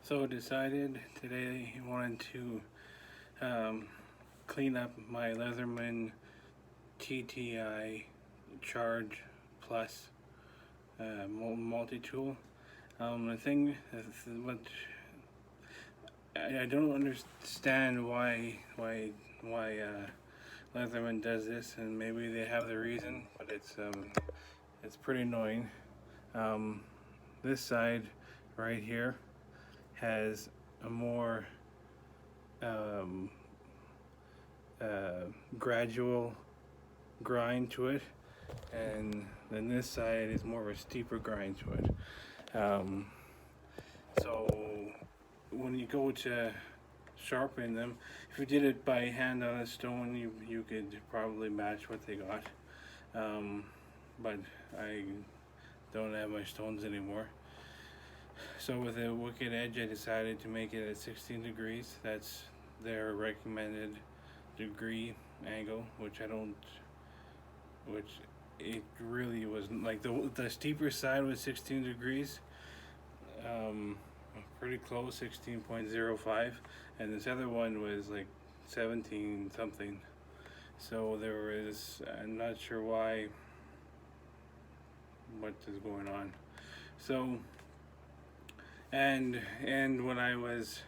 So decided today I wanted to um, clean up my Leatherman TTI Charge Plus multi-tool. The thing, what I don't understand why Leatherman does this, and maybe they have the reason, but it's pretty annoying. Um, this side right here has a more um, gradual grind to it, and then this side is more of a steeper grind to it. So when you go to sharpen them, if you did it by hand on a stone, you could probably match what they got. But I don't have my stones anymore. So with a wicked edge, I decided to make it at 16 degrees. That's their recommended degree angle, which it really was like the steeper side was 16 degrees, um, pretty close, 16.05, and this other one was like 17 something. So there was, I'm not sure what is going on. So and when I was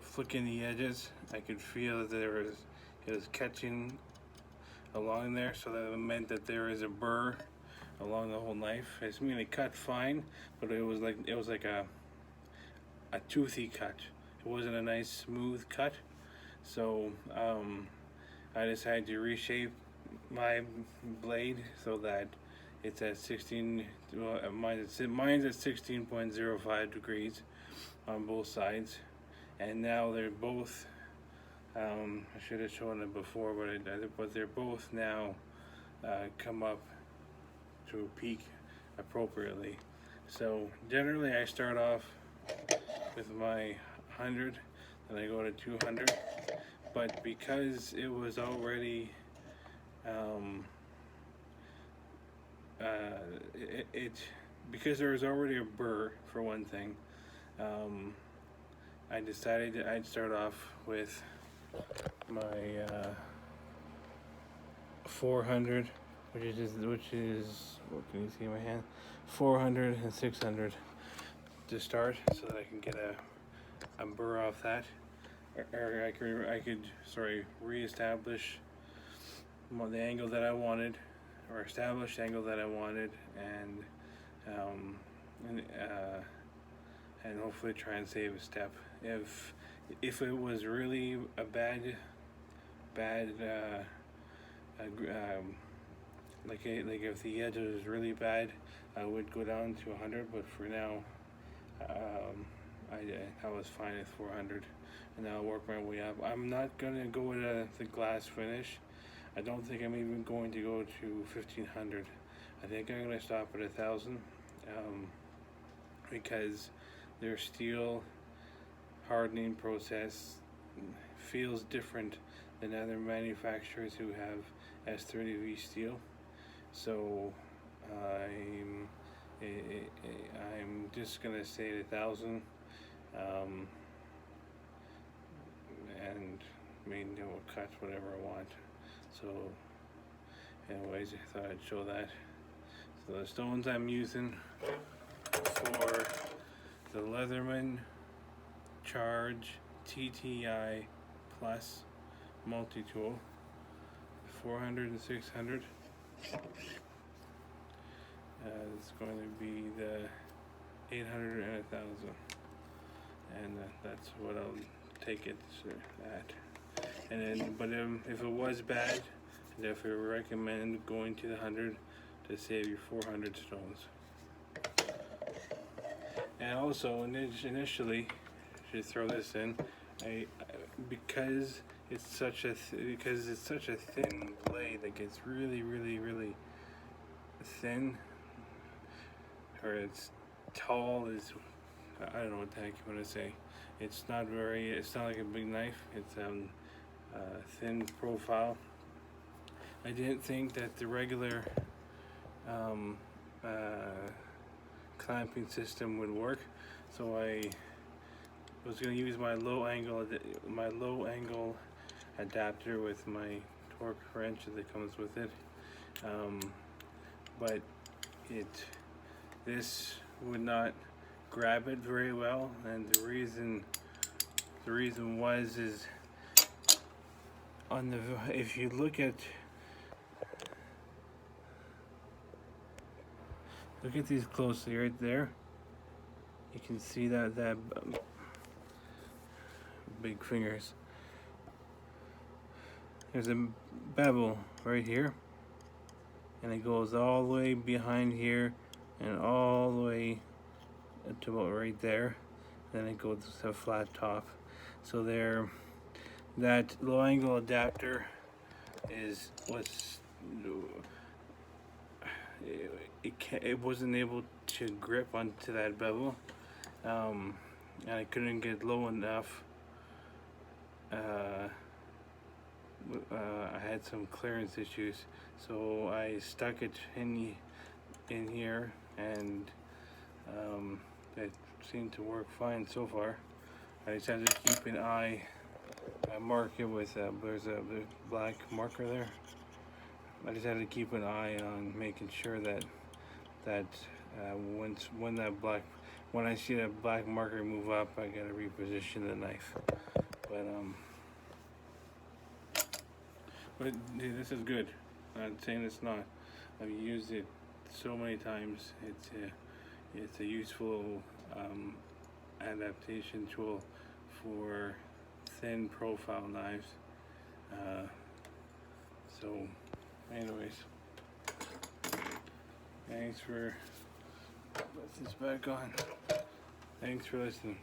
flicking the edges, I could feel that it was catching along there, so that meant that there is a burr along the whole knife. I mean, it cut fine, but it was like a toothy cut. It wasn't a nice smooth cut. So I decided to reshape my blade so that it's at 16. Well, mine's at 16.05 degrees on both sides, and now they're both. I should have shown it before, but they're both now come up to a peak appropriately. So generally, I start off with my 100, then I go to 200. But because it was already because there was already a burr for one thing, I decided I'd start off with my 400, which is what can you see in my hand, 400 and 600 to start, so that I can get a burr off that, or I could reestablish the angle that I wanted, or establish the angle that I wanted, um, and and hopefully try and save a step. If it was really a bad like if the edge was really bad, I would go down to 100. But for now, I was fine at 400, and I'll work my way up. I'm not gonna go with the glass finish. I don't think I'm even going to go to 1500. I think I'm gonna stop at 1000, because their steel hardening process feels different than other manufacturers who have S30V steel. So I'm just gonna stay at 1000, and I mean, cut whatever I want. So anyways, I thought I'd show that. So the stones I'm using for the Leatherman Charge TTI Plus multi-tool, 400 and 600. It's going to be the 800 and 1000, and that's what I'll take it at. And then, but if it was bad, I definitely recommend going to the 100 to save your 400 stones. And also, initially, I should throw this in. Because it's such a thin blade that gets really, really, really thin, or it's tall. I don't know what the heck you want to say. It's not like a big knife. It's thin profile. I didn't think that the regular clamping system would work. So I was going to use my low angle adapter with my torque wrench that comes with it, but this would not grab it very well, and the reason is on the, if you look at these closely right there, you can see that big fingers. There's a bevel right here, and it goes all the way behind here and all the way to about right there. Then it goes to a flat top. So that low angle adapter it wasn't able to grip onto that bevel, and I couldn't get low enough. I had some clearance issues, so I stuck it in here, and it seemed to work fine so far. I just had to keep an eye. I mark it with there's a black marker there. I just had to keep an eye on making sure that when I see that black marker move up, I gotta reposition the knife. But this is good. I'm not saying it's not. I've used it so many times. It's a useful adaptation tool for thin profile knives. So anyways, thanks for, put this back on. Thanks for listening.